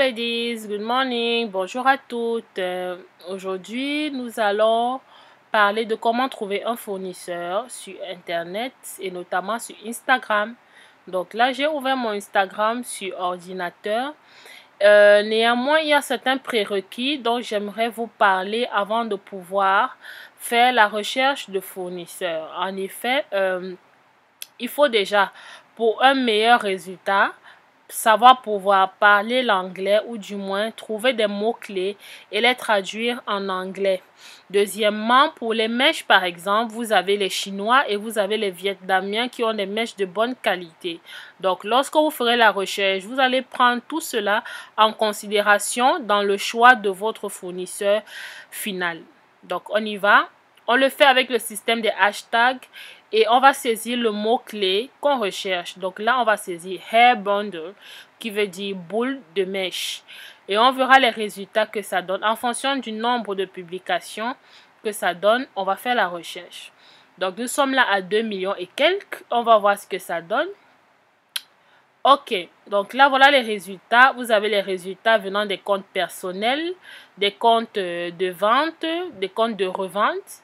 ladies, good morning, bonjour à toutes. Aujourd'hui, nous allons parler de comment trouver un fournisseur sur Internet et notamment sur Instagram. Donc là, j'ai ouvert mon Instagram sur ordinateur. Néanmoins, il y a certains prérequis dont j'aimerais vous parler avant de pouvoir faire la recherche de fournisseurs. En effet, il faut déjà, pour un meilleur résultat, savoir pouvoir parler l'anglais ou du moins trouver des mots-clés et les traduire en anglais. Deuxièmement, pour les mèches par exemple, vous avez les Chinois et vous avez les Vietnamiens qui ont des mèches de bonne qualité. Donc lorsque vous ferez la recherche, vous allez prendre tout cela en considération dans le choix de votre fournisseur final. Donc on y va. On le fait avec le système des hashtags et on va saisir le mot-clé qu'on recherche. Donc là, on va saisir Hair Bundle qui veut dire boule de mèche. Et on verra les résultats que ça donne. En fonction du nombre de publications que ça donne, on va faire la recherche. Donc nous sommes là à 2 millions et quelques. On va voir ce que ça donne. Ok, donc là voilà les résultats. Vous avez les résultats venant des comptes personnels, des comptes de vente, des comptes de revente.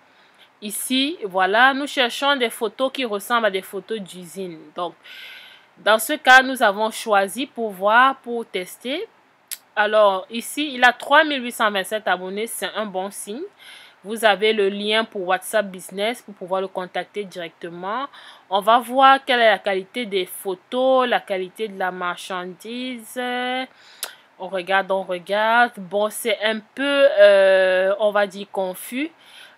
Ici, voilà, nous cherchons des photos qui ressemblent à des photos d'usine. Donc, dans ce cas, nous avons choisi pour voir, pour tester. Alors, ici, il a 3827 abonnés, c'est un bon signe. Vous avez le lien pour WhatsApp Business pour pouvoir le contacter directement. On va voir quelle est la qualité des photos, la qualité de la marchandise. On regarde. Bon, c'est un peu, on va dire, confus.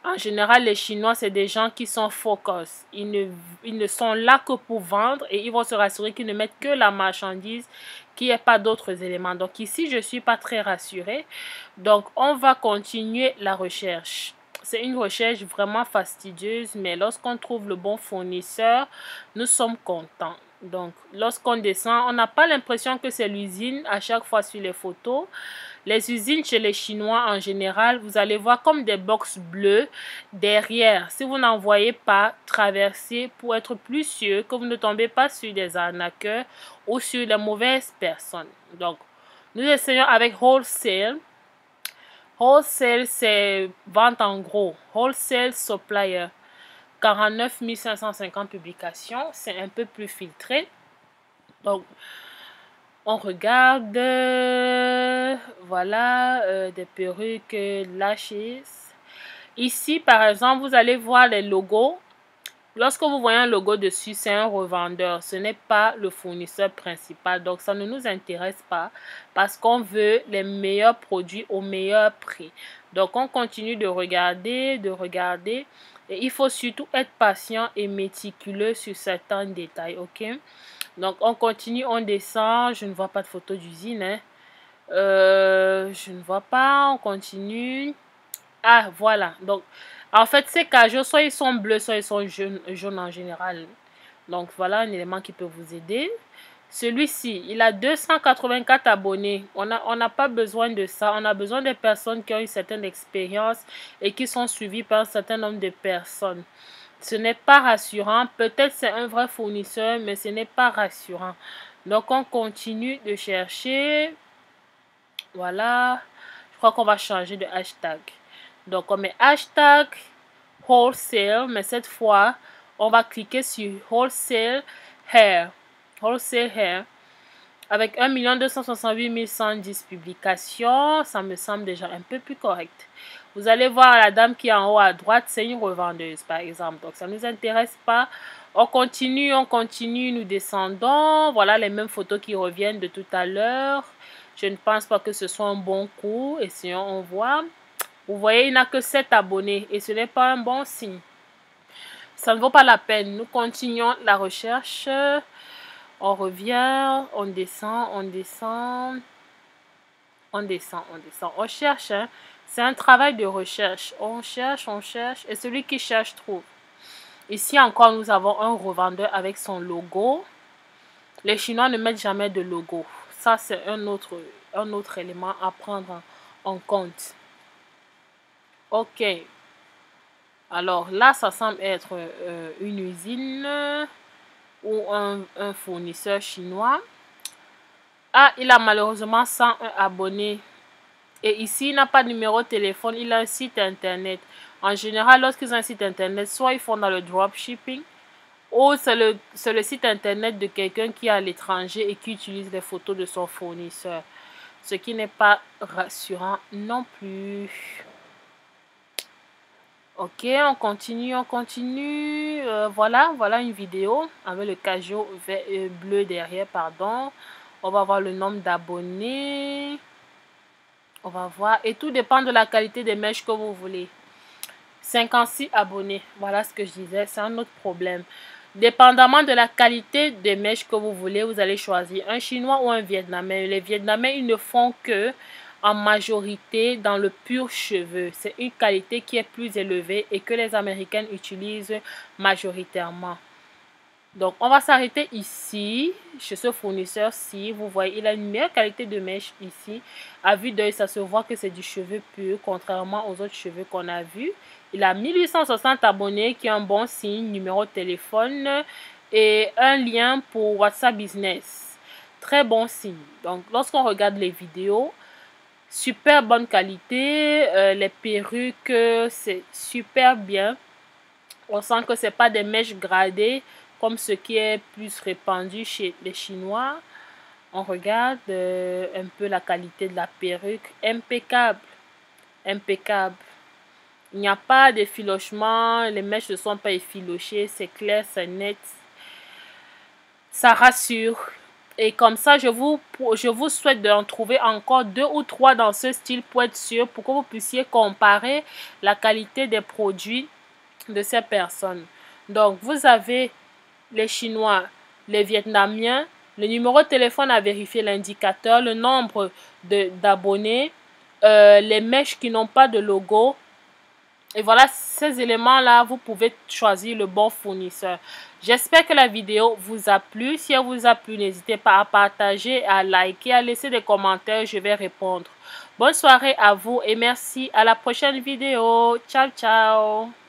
En général, les Chinois, c'est des gens qui sont focus. Ils ne sont là que pour vendre et ils vont se rassurer qu'ils ne mettent que la marchandise, qu'il n'y ait pas d'autres éléments. Donc ici, je ne suis pas très rassurée. Donc, on va continuer la recherche. C'est une recherche vraiment fastidieuse, mais lorsqu'on trouve le bon fournisseur, nous sommes contents. Donc, lorsqu'on descend, on n'a pas l'impression que c'est l'usine à chaque fois sur les photos. Les usines chez les Chinois en général, vous allez voir comme des box bleues derrière. Si vous n'en voyez pas, traversez pour être plus sûr que vous ne tombez pas sur des arnaqueurs ou sur les mauvaises personnes. Donc, nous essayons avec Wholesale. Wholesale, c'est vente en gros. Wholesale Supplier. 49 550 publications. C'est un peu plus filtré. Donc, on regarde, voilà, des perruques lashes. Ici, par exemple, vous allez voir les logos. Lorsque vous voyez un logo dessus, c'est un revendeur. Ce n'est pas le fournisseur principal. Donc, ça ne nous intéresse pas parce qu'on veut les meilleurs produits au meilleur prix. Donc, on continue de regarder. Et il faut surtout être patient et méticuleux sur certains détails, ok? Donc, on continue, on descend. Je ne vois pas de photo d'usine, hein. Je ne vois pas. On continue. Ah, voilà. Donc, en fait, ces cajots, soit ils sont bleus, soit ils sont jaunes en général. Donc, voilà un élément qui peut vous aider. Celui-ci, il a 284 abonnés. On n'a pas besoin de ça. On a besoin des personnes qui ont une certaine expérience et qui sont suivies par un certain nombre de personnes. Ce n'est pas rassurant. Peut-être c'est un vrai fournisseur, mais ce n'est pas rassurant. Donc, on continue de chercher. Voilà. Je crois qu'on va changer de hashtag. Donc, on met hashtag wholesale, mais cette fois, on va cliquer sur wholesale hair. Wholesale hair. Avec 1 268 110 publications, ça me semble déjà un peu plus correct. Vous allez voir la dame qui est en haut à droite, c'est une revendeuse par exemple. Donc, ça ne nous intéresse pas. On continue, nous descendons. Voilà les mêmes photos qui reviennent de tout à l'heure. Je ne pense pas que ce soit un bon coup. Essayons, on voit. Vous voyez, il n'a que 7 abonnés et ce n'est pas un bon signe. Ça ne vaut pas la peine. Nous continuons la recherche. On revient, on descend. On cherche, hein. C'est un travail de recherche. On cherche et celui qui cherche trouve. Ici encore, nous avons un revendeur avec son logo. Les Chinois ne mettent jamais de logo. Ça, c'est un autre élément à prendre en compte. Ok. Alors là, ça semble être une usine ou un fournisseur chinois. Ah, il a malheureusement 101 abonnés. Et ici, il n'a pas de numéro de téléphone, il a un site internet. En général, lorsqu'ils ont un site internet, soit ils font dans le dropshipping, ou c'est le site internet de quelqu'un qui est à l'étranger et qui utilise les photos de son fournisseur. Ce qui n'est pas rassurant non plus. Ok, on continue, on continue. Voilà une vidéo avec le cajot bleu derrière, pardon. On va voir le nombre d'abonnés. On va voir. Et tout dépend de la qualité des mèches que vous voulez. 56 abonnés. Voilà ce que je disais. C'est un autre problème. Dépendamment de la qualité des mèches que vous voulez, vous allez choisir un chinois ou un vietnamien. Les vietnamiens, ils ne font que en majorité dans le pur cheveu. C'est une qualité qui est plus élevée et que les Américains utilisent majoritairement. Donc, on va s'arrêter ici, chez ce fournisseur-ci. Vous voyez, il a une meilleure qualité de mèche ici. À vue d'œil, ça se voit que c'est du cheveu pur, contrairement aux autres cheveux qu'on a vus. Il a 1860 abonnés, qui est un bon signe, numéro de téléphone et un lien pour WhatsApp Business. Très bon signe. Donc, lorsqu'on regarde les vidéos, super bonne qualité. Les perruques, c'est super bien. On sent que ce n'est pas des mèches gradées, comme ce qui est plus répandu chez les Chinois. On regarde un peu la qualité de la perruque. Impeccable. Impeccable. Il n'y a pas d'effilochement. Les mèches ne sont pas effilochées. C'est clair, c'est net. Ça rassure. Et comme ça, je vous souhaite d'en trouver encore 2 ou 3 dans ce style pour être sûr, pour que vous puissiez comparer la qualité des produits de ces personnes. Donc, vous avez les Chinois, les Vietnamiens, le numéro de téléphone à vérifier, l'indicateur, le nombre d'abonnés, les mèches qui n'ont pas de logo. Et voilà, ces éléments-là, vous pouvez choisir le bon fournisseur. J'espère que la vidéo vous a plu. Si elle vous a plu, n'hésitez pas à partager, à liker, à laisser des commentaires. Je vais répondre. Bonne soirée à vous et merci. À la prochaine vidéo. Ciao, ciao.